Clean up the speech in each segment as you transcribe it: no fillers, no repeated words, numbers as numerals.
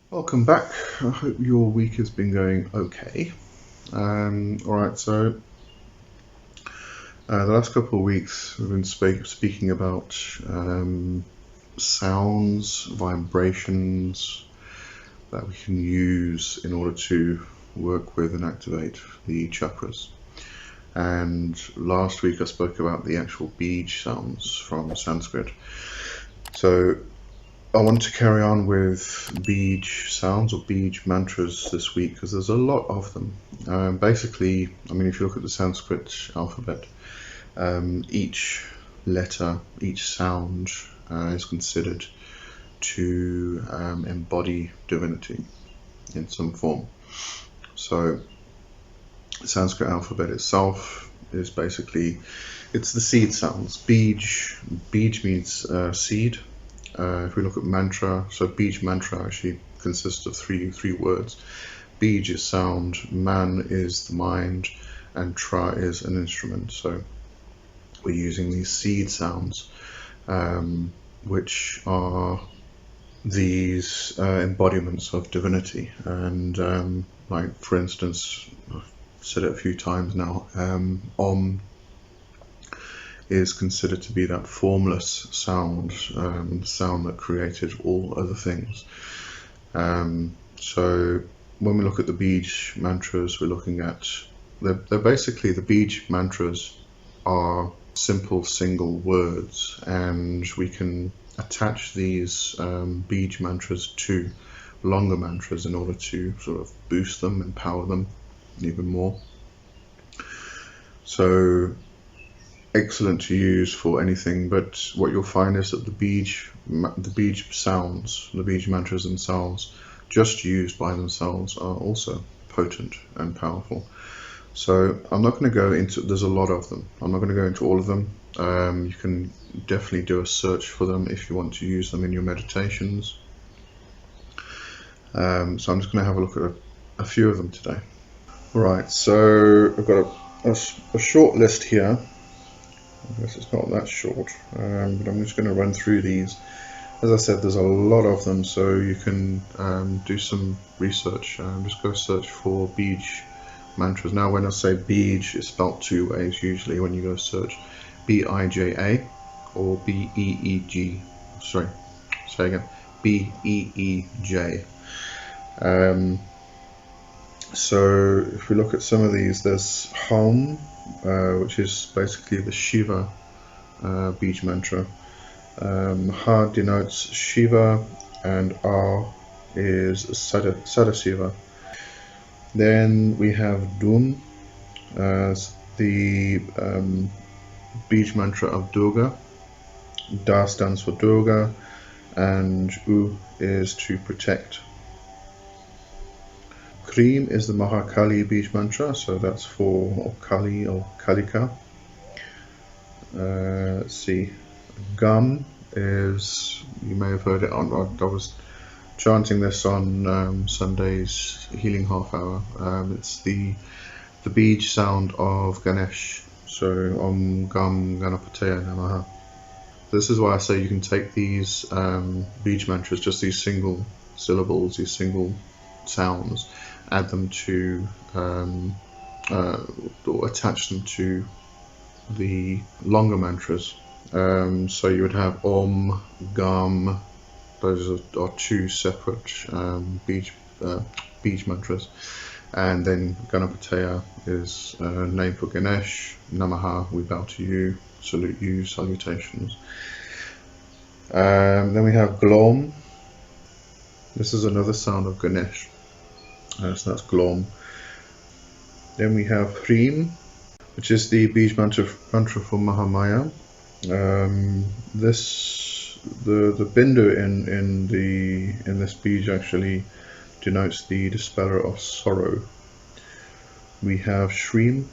Welcome back. I hope your week has been going okay. Alright, so the last couple of weeks we've been speaking about sounds, vibrations that we can use in order to work with and activate the chakras. And last week I spoke about the actual beej sounds from Sanskrit. So I want to carry on with beej sounds or beej mantras this week because there's a lot of them. Basically, I mean, if you look at the Sanskrit alphabet, each letter, each sound is considered to embody divinity in some form. So the Sanskrit alphabet itself is basically, it's the seed sounds. Beej means seed. If we look at mantra, so beej mantra actually consists of three words. Beej is sound, man is the mind, and tra is an instrument. So we're using these seed sounds, which are these embodiments of divinity. And like, for instance, I've said it a few times now, Om is considered to be that formless sound, sound that created all other things. So when we look at the beej mantras, we're looking at, they're basically, the beej mantras are simple single words, and we can attach these beej mantras to longer mantras in order to sort of boost them, empower them even more. So excellent to use for anything, but what you'll find is that the beej sounds, the beej mantras themselves, just used by themselves, are also potent and powerful. So I'm not going to go into, there's a lot of them, I'm not going to go into all of them. You can definitely do a search for them if you want to use them in your meditations. So I'm just going to have a look at a few of them today. Right, so I've got a short list here. I guess it's not that short, but I'm just going to run through these. As I said, there's a lot of them, so you can do some research. Just go search for beej mantras. Now, when I say beej, it's spelled two ways usually when you go search: B-I-J-A or B-E-E-G. Sorry, say again, B-E-E-J. So if we look at some of these, there's Hum, which is basically the Shiva beej mantra. Ha denotes Shiva, and R is Sadasiva. Then we have Dum as the beej mantra of Durga. Da stands for Durga, and U is to protect. Cream is the Mahakali beej mantra, so that's for Kali or Kalika. Let's see, Gum is, you may have heard it on, I was chanting this on Sunday's healing half hour. It's the beej sound of Ganesh, so Om Gam Ganapataya Namaha. This is why I say you can take these beej mantras, just these single syllables, these single sounds, add them to or attach them to the longer mantras. So you would have Om, Gam, those are two separate beej mantras, and then Ganapataya is a name for Ganesh. Namaha, we bow to you, salute you, salutations. Then we have Glom. This is another sound of Ganesh. So that's Glom. Then we have Hrim, which is the beej mantra for Mahamaya. The bindu in this beej actually denotes the dispeller of sorrow. We have Shrim,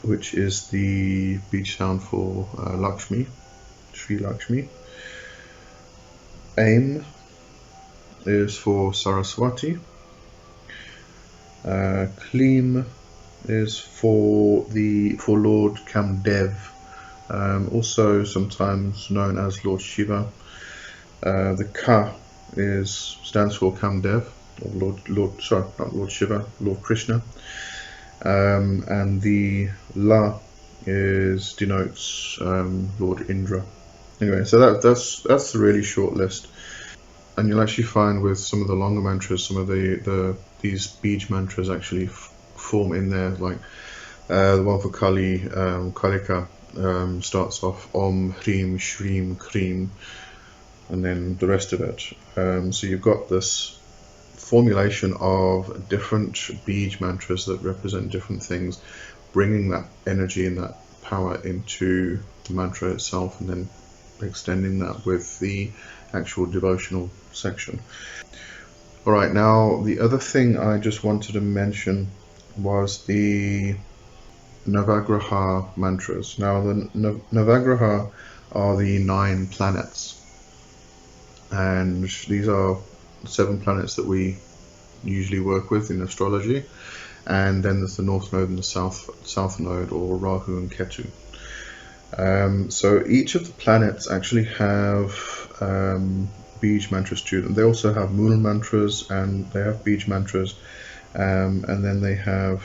which is the beej sound for Lakshmi, Sri Lakshmi. Aim is for Saraswati. Kleem is for Lord Kamdev, also sometimes known as Lord Shiva. The Ka stands for Kamdev, or not Lord Shiva, Lord Krishna, and the La denotes Lord Indra. Anyway, so that's a really short list, and you'll actually find with some of the longer mantras, some of these beej mantras actually form in there, like the one for Kalika starts off Om, Hrim, Shrim, Krim, and then the rest of it. So you've got this formulation of different beej mantras that represent different things, bringing that energy and that power into the mantra itself, and then extending that with the actual devotional section. Alright, now the other thing I just wanted to mention was the Navagraha mantras. Now the Navagraha are the 9 planets, and these are 7 planets that we usually work with in astrology, and then there's the North Node and the South Node, or Rahu and Ketu. So each of the planets actually have beej mantras to them. They also have moon mantras, and they have beej mantras, and then they have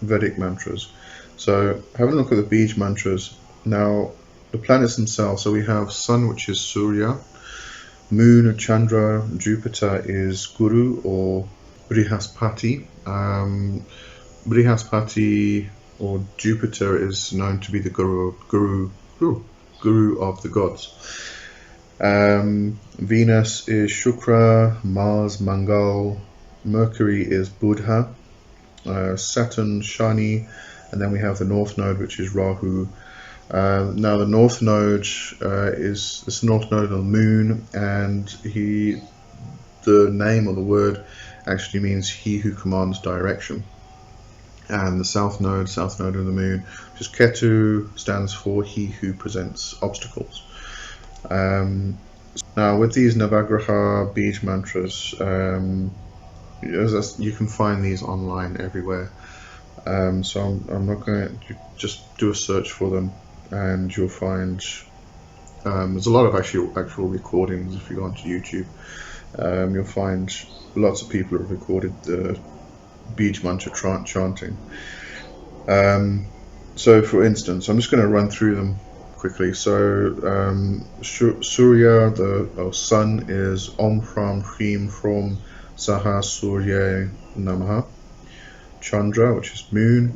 Vedic mantras. So having a look at the beej mantras. Now the planets themselves, so we have Sun, which is Surya, Moon, Chandra, Jupiter is Guru or Brihaspati. Brihaspati or Jupiter is known to be the guru of the gods. Venus is Shukra, Mars, Mangal, Mercury is Buddha, Saturn, Shani, and then we have the North Node, which is Rahu. Now the North Node is this North Node of the Moon, and the name or the word actually means he who commands direction. And the South Node of the Moon, which is Ketu, stands for he who presents obstacles. Now with these Navagraha beej mantras, you can find these online everywhere. So I'm not going to just do a search for them, and you'll find there's a lot of actual recordings. If you go onto YouTube, you'll find lots of people who have recorded the beej mantra chanting. So for instance, I'm just going to run through them quickly. So Surya, the sun, is Om Hram Hrim Hrom Saha Surya Namaha. Chandra, which is moon,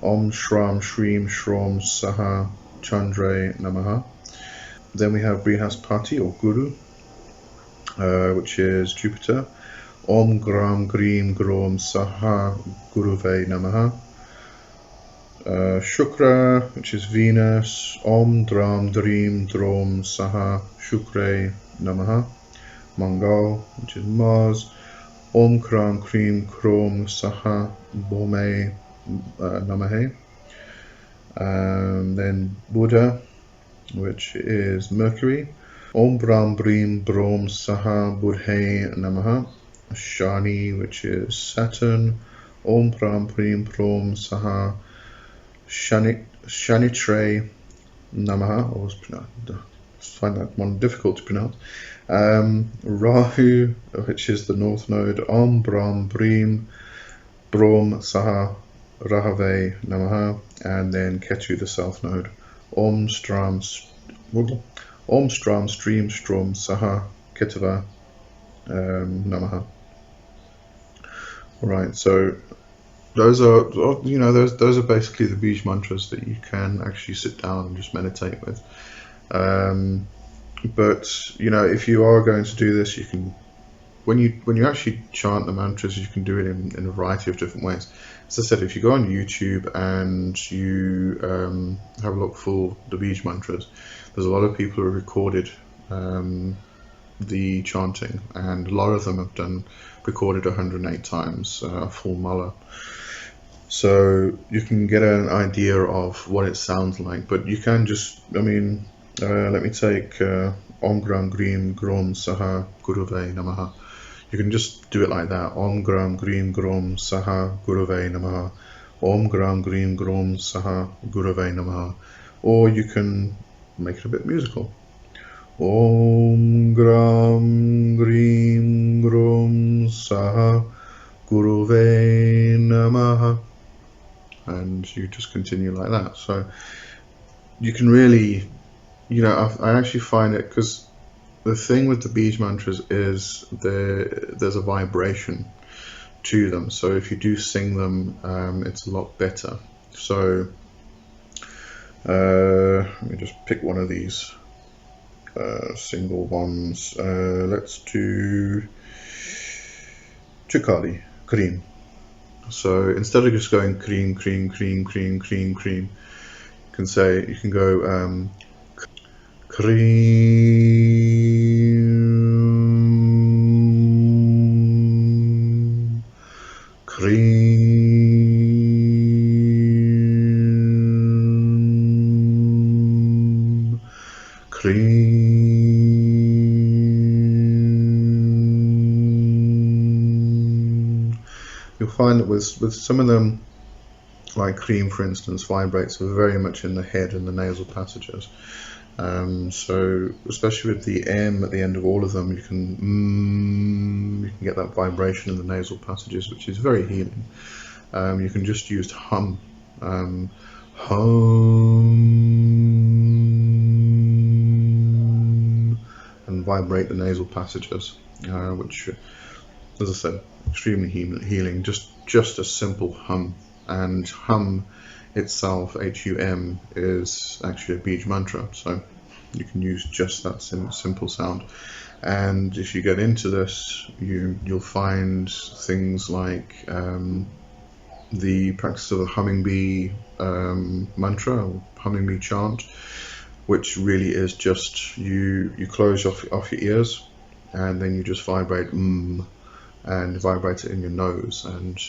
Om Shram Shrim Shrom Saha Chandra Namaha. Then we have Brihaspati or Guru, which is Jupiter, Om Gram Grim Grom Saha Guruve Namaha. Shukra, which is Venus, Om Dram Dream Drom Saha Shukre Namaha. Mangal, which is Mars, Om Kram Krim Krom Saha Bome Namahe. Then Buddha, which is Mercury, Om Brahm Brim Brom Saha Budhe Namaha. Shani, which is Saturn, Om Brahm Brim Brom Saha Shanitre Namaha. I find that one difficult to pronounce. Rahu, which is the North Node, Om Brahm Brim Brom Saha Rahave Namaha. And then Ketu, the South Node, Om Stram Stream Strom Saha Ketava Namaha. Alright, so those are those are basically the beej mantras that you can actually sit down and just meditate with. But if you are going to do this, you can, when you actually chant the mantras, you can do it in a variety of different ways. As I said, if you go on YouTube and you have a look for the beej mantras, there's a lot of people who have recorded the chanting, and a lot of them have recorded 108 times a full mala. So you can get an idea of what it sounds like, but you can just, let me take Om Gram Grim Grom Saha Guruve Namaha. You can just do it like that. Om Gram Grim Grom Saha Guruve Namaha. Om Gram Grim Grom Saha Guruve Namaha. Or you can make it a bit musical. Om Gram Grim Grum Saha Guruve Namaha, and you just continue like that. So you can really, I actually find it, because the thing with the beej mantras is there's a vibration to them. So if you do sing them, it's a lot better. So let me just pick one of these single ones. Let's do Chikali, cream. So instead of just going cream, cream, cream, cream, cream, cream, you can go cream, cream, cream. You'll find that with some of them, like cream for instance, vibrates very much in the head and the nasal passages. So especially with the M at the end of all of them, you can get that vibration in the nasal passages, which is very healing. You can just use hum, hum, and vibrate the nasal passages, which, as I said, extremely healing. Just a simple hum, and hum itself, HUM, is actually a beej mantra, so you can use just that simple sound. And if you get into this, you'll find things like the practice of the humming bee mantra, or humming bee chant, which really is just you close off your ears, and then you just vibrate and vibrate it in your nose, and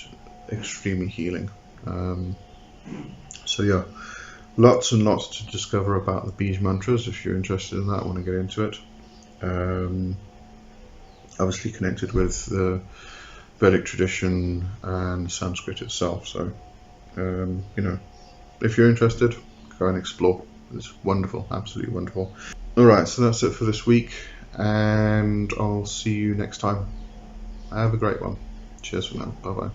extremely healing. So yeah, lots and lots to discover about the beej mantras if you're interested in that, want to get into it. Obviously connected with the Vedic tradition and Sanskrit itself, so if you're interested, go and explore. It's wonderful, absolutely wonderful. Alright, so that's it for this week, and I'll see you next time. Have a great one. Cheers for now. Bye bye.